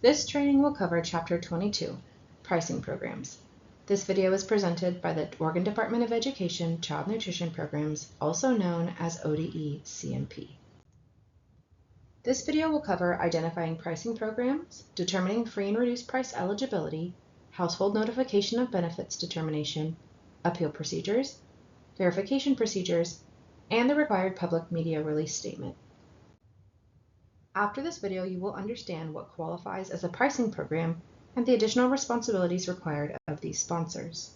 This training will cover Chapter 22, Pricing Programs. This video is presented by the Oregon Department of Education Child Nutrition Programs, also known as ODE-CNP. This video will cover identifying pricing programs, determining free and reduced price eligibility, household notification of benefits determination, appeal procedures, verification procedures, and the required public media release statement. After this video, you will understand what qualifies as a pricing program and the additional responsibilities required of these sponsors.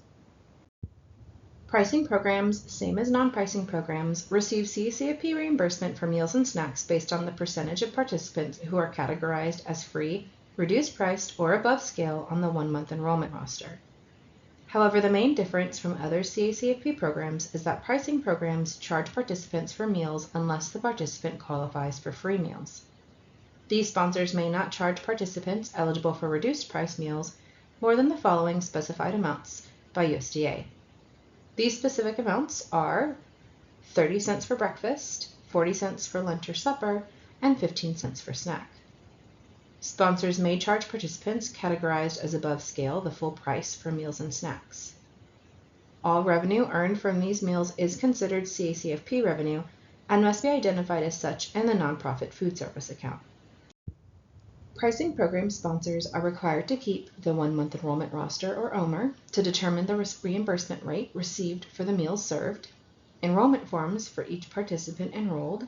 Pricing programs, same as non-pricing programs, receive CACFP reimbursement for meals and snacks based on the percentage of participants who are categorized as free, reduced priced, or above scale on the 1-month enrollment roster. However, the main difference from other CACFP programs is that pricing programs charge participants for meals unless the participant qualifies for free meals. These sponsors may not charge participants eligible for reduced price meals more than the following specified amounts by USDA. These specific amounts are 30 cents for breakfast, 40 cents for lunch or supper, and 15 cents for snack. Sponsors may charge participants categorized as above scale the full price for meals and snacks. All revenue earned from these meals is considered CACFP revenue and must be identified as such in the nonprofit food service account. Pricing program sponsors are required to keep the 1-month enrollment roster, or OMER, to determine the reimbursement rate received for the meals served, enrollment forms for each participant enrolled,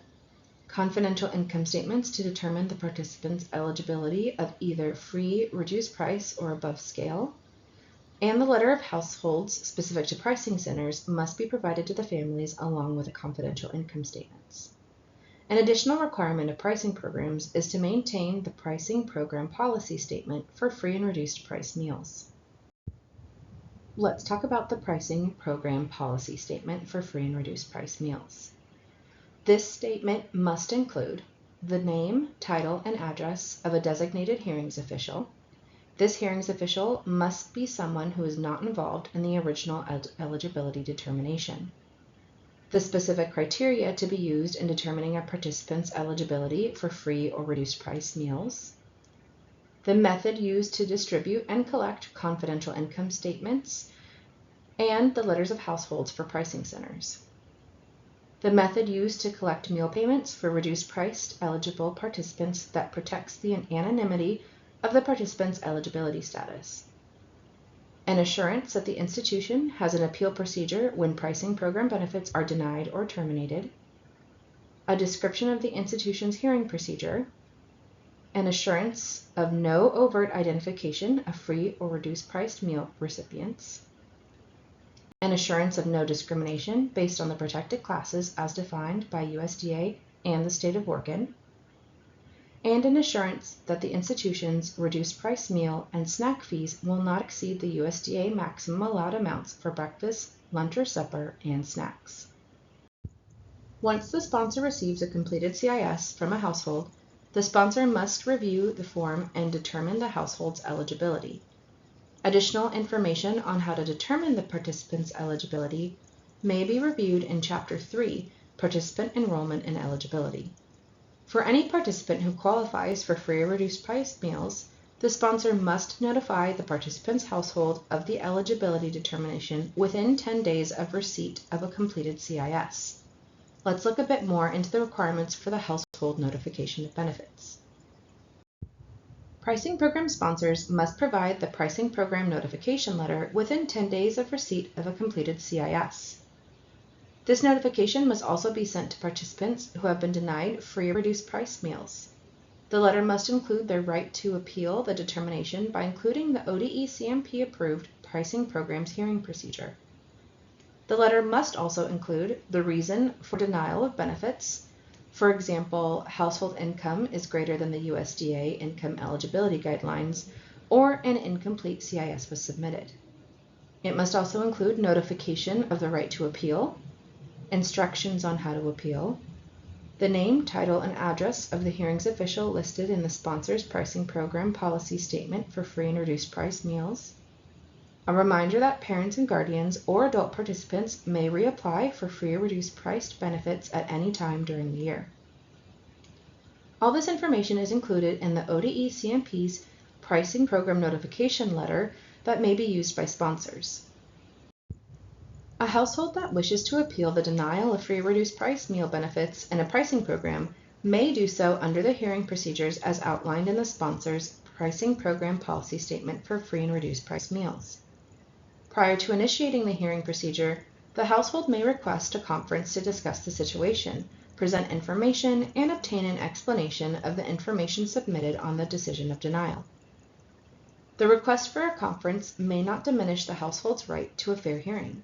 confidential income statements to determine the participant's eligibility of either free, reduced price, or above scale, and the letter of households specific to pricing centers must be provided to the families along with the confidential income statements. An additional requirement of pricing programs is to maintain the pricing program policy statement for free and reduced price meals. Let's talk about the pricing program policy statement for free and reduced price meals. This statement must include the name, title, and address of a designated hearings official. This hearings official must be someone who is not involved in the original eligibility determination. The specific criteria to be used in determining a participant's eligibility for free or reduced price meals, the method used to distribute and collect confidential income statements, and the letters of households for pricing centers. The method used to collect meal payments for reduced priced eligible participants that protects the anonymity of the participant's eligibility status. An assurance that the institution has an appeal procedure when pricing program benefits are denied or terminated, a description of the institution's hearing procedure, an assurance of no overt identification of free or reduced priced meal recipients, an assurance of no discrimination based on the protected classes as defined by USDA and the state of Oregon, and an assurance that the institution's reduced price meal and snack fees will not exceed the USDA maximum allowed amounts for breakfast, lunch or supper, and snacks. Once the sponsor receives a completed CIS from a household, the sponsor must review the form and determine the household's eligibility. Additional information on how to determine the participant's eligibility may be reviewed in Chapter 3, Participant Enrollment and Eligibility. For any participant who qualifies for free or reduced price meals, the sponsor must notify the participant's household of the eligibility determination within 10 days of receipt of a completed CIS. Let's look a bit more into the requirements for the household notification of benefits. Pricing program sponsors must provide the pricing program notification letter within 10 days of receipt of a completed CIS. This notification must also be sent to participants who have been denied free or reduced price meals. The letter must include their right to appeal the determination by including the ODE-CNP approved pricing program's hearing procedure. The letter must also include the reason for denial of benefits. For example, household income is greater than the USDA income eligibility guidelines, or an incomplete CIS was submitted. It must also include notification of the right to appeal, instructions on how to appeal, the name, title, and address of the hearings official listed in the sponsor's pricing program policy statement for free and reduced price meals, a reminder that parents and guardians or adult participants may reapply for free or reduced priced benefits at any time during the year. All this information is included in the ODE-CNP's pricing program notification letter that may be used by sponsors. A household that wishes to appeal the denial of free reduced price meal benefits in a pricing program may do so under the hearing procedures as outlined in the sponsor's pricing program policy statement for free and reduced price meals. Prior to initiating the hearing procedure, the household may request a conference to discuss the situation, present information, and obtain an explanation of the information submitted on the decision of denial. The request for a conference may not diminish the household's right to a fair hearing.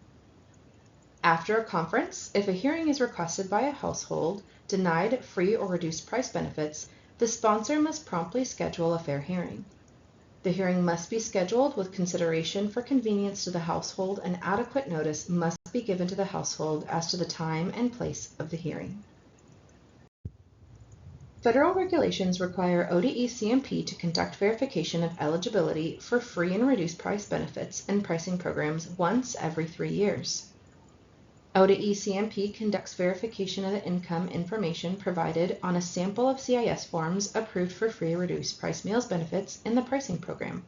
After a conference, if a hearing is requested by a household denied free or reduced price benefits, the sponsor must promptly schedule a fair hearing. The hearing must be scheduled with consideration for convenience to the household, and adequate notice must be given to the household as to the time and place of the hearing. Federal regulations require ODE-CMP to conduct verification of eligibility for free and reduced price benefits and pricing programs once every 3 years. ODE-CMP conducts verification of the income information provided on a sample of CIS forms approved for free or reduced price meals benefits in the pricing program.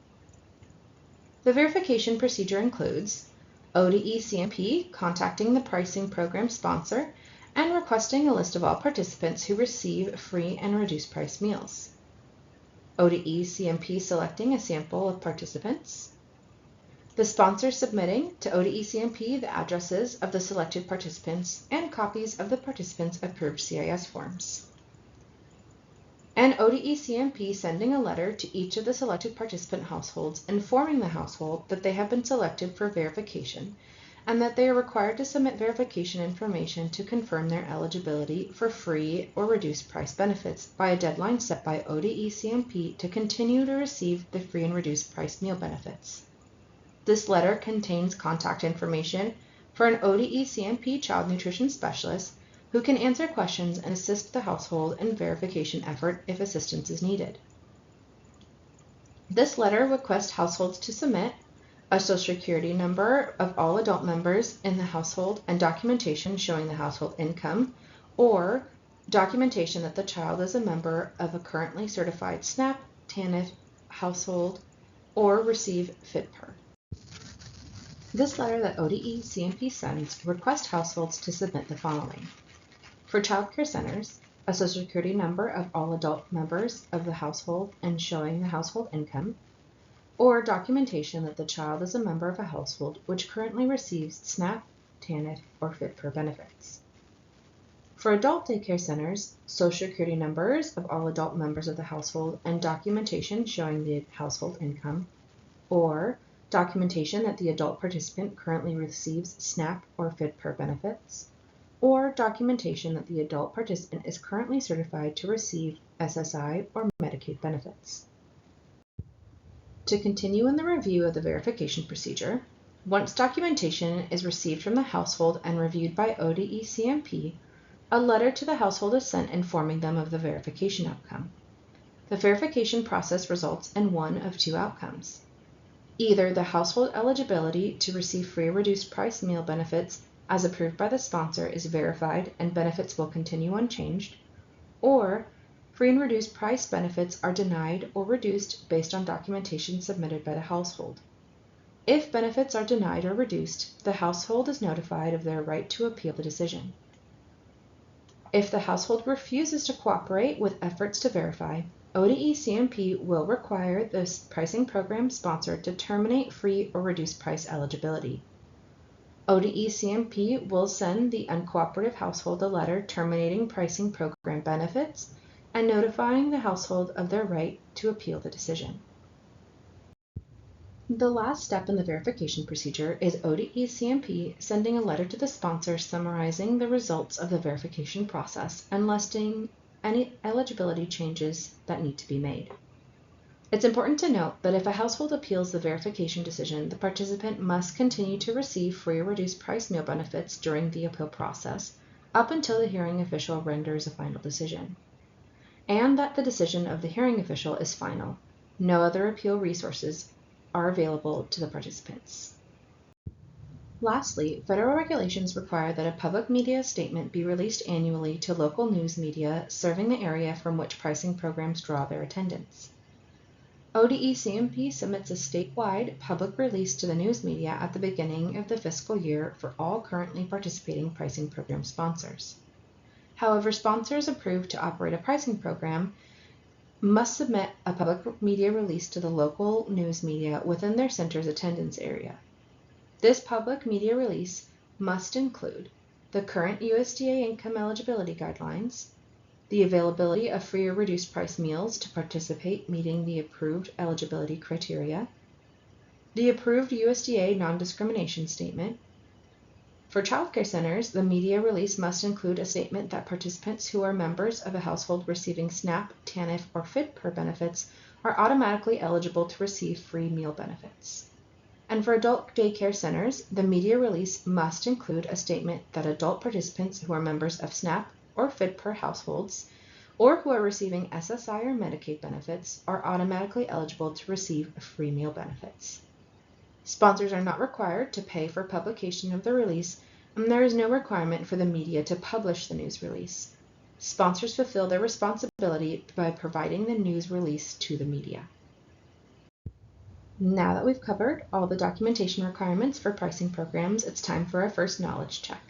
The verification procedure includes ODE-CMP contacting the pricing program sponsor and requesting a list of all participants who receive free and reduced price meals. ODE-CMP selecting a sample of participants. The sponsor submitting to ODE-CMP the addresses of the selected participants and copies of the participants' approved CIS forms. And ODE-CMP sending a letter to each of the selected participant households informing the household that they have been selected for verification and that they are required to submit verification information to confirm their eligibility for free or reduced price benefits by a deadline set by ODE-CMP to continue to receive the free and reduced price meal benefits. This letter contains contact information for an ODE-CMP child nutrition specialist who can answer questions and assist the household in verification effort if assistance is needed. This letter requests households to submit a Social Security number of all adult members in the household and documentation showing the household income, or documentation that the child is a member of a currently certified SNAP, TANF household, or receive FIDPER. This letter that ODE-CMP sends requests households to submit the following. For child care centers, a Social Security number of all adult members of the household and showing the household income, or documentation that the child is a member of a household which currently receives SNAP, TANF, or FIDPER benefits. For adult daycare centers, Social Security numbers of all adult members of the household and documentation showing the household income, or documentation that the adult participant currently receives SNAP or FIDPER benefits, or documentation that the adult participant is currently certified to receive SSI or Medicaid benefits. To continue in the review of the verification procedure, once documentation is received from the household and reviewed by ODE-CMP, a letter to the household is sent informing them of the verification outcome. The verification process results in one of 2 outcomes. Either the household eligibility to receive free or reduced price meal benefits as approved by the sponsor is verified and benefits will continue unchanged, or free and reduced price benefits are denied or reduced based on documentation submitted by the household. If benefits are denied or reduced, the household is notified of their right to appeal the decision. If the household refuses to cooperate with efforts to verify, ODE-CMP will require the pricing program sponsor to terminate free or reduced price eligibility. ODE-CMP will send the uncooperative household a letter terminating pricing program benefits and notifying the household of their right to appeal the decision. The last step in the verification procedure is ODE-CMP sending a letter to the sponsor summarizing the results of the verification process and listing any eligibility changes that need to be made. It's important to note that if a household appeals the verification decision, the participant must continue to receive free or reduced price meal benefits during the appeal process up until the hearing official renders a final decision, and that the decision of the hearing official is final. No other appeal resources are available to the participants. Lastly, federal regulations require that a public media statement be released annually to local news media serving the area from which pricing programs draw their attendance. ODE-CMP submits a statewide public release to the news media at the beginning of the fiscal year for all currently participating pricing program sponsors. However, sponsors approved to operate a pricing program must submit a public media release to the local news media within their center's attendance area. This public media release must include the current USDA income eligibility guidelines, the availability of free or reduced price meals to participate meeting the approved eligibility criteria, the approved USDA non-discrimination statement. For childcare centers, the media release must include a statement that participants who are members of a household receiving SNAP, TANF, or FDPER benefits are automatically eligible to receive free meal benefits. And for adult daycare centers, the media release must include a statement that adult participants who are members of SNAP or FDPER households or who are receiving SSI or Medicaid benefits are automatically eligible to receive free meal benefits. Sponsors are not required to pay for publication of the release, and there is no requirement for the media to publish the news release. Sponsors fulfill their responsibility by providing the news release to the media. Now that we've covered all the documentation requirements for pricing programs, it's time for our first knowledge check.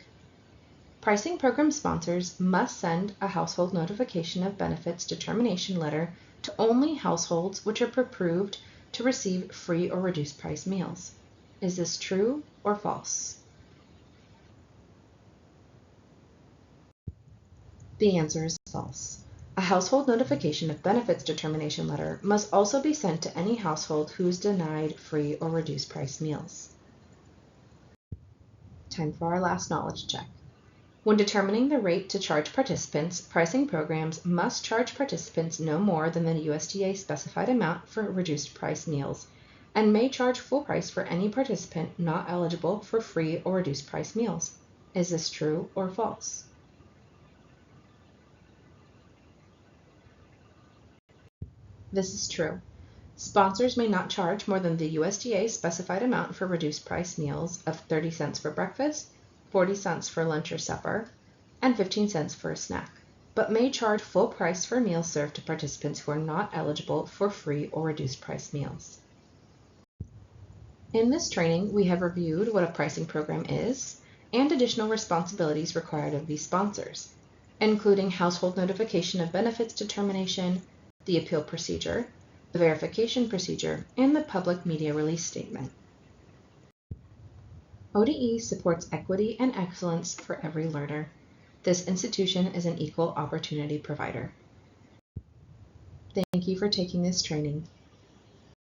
Pricing program sponsors must send a household notification of benefits determination letter to only households which are approved to receive free or reduced price meals. Is this true or false? The answer is false. A household notification of benefits determination letter must also be sent to any household who is denied free or reduced price meals. Time for our last knowledge check. When determining the rate to charge participants, pricing programs must charge participants no more than the USDA specified amount for reduced price meals, and may charge full price for any participant not eligible for free or reduced price meals. Is this true or false? This is true. Sponsors may not charge more than the USDA specified amount for reduced price meals of 30 cents for breakfast, 40 cents for lunch or supper, and 15 cents for a snack, but may charge full price for meals served to participants who are not eligible for free or reduced price meals. In this training, we have reviewed what a pricing program is and additional responsibilities required of these sponsors, including household notification of benefits determination, the appeal procedure, the verification procedure, and the public media release statement. ODE supports equity and excellence for every learner. This institution is an equal opportunity provider. Thank you for taking this training.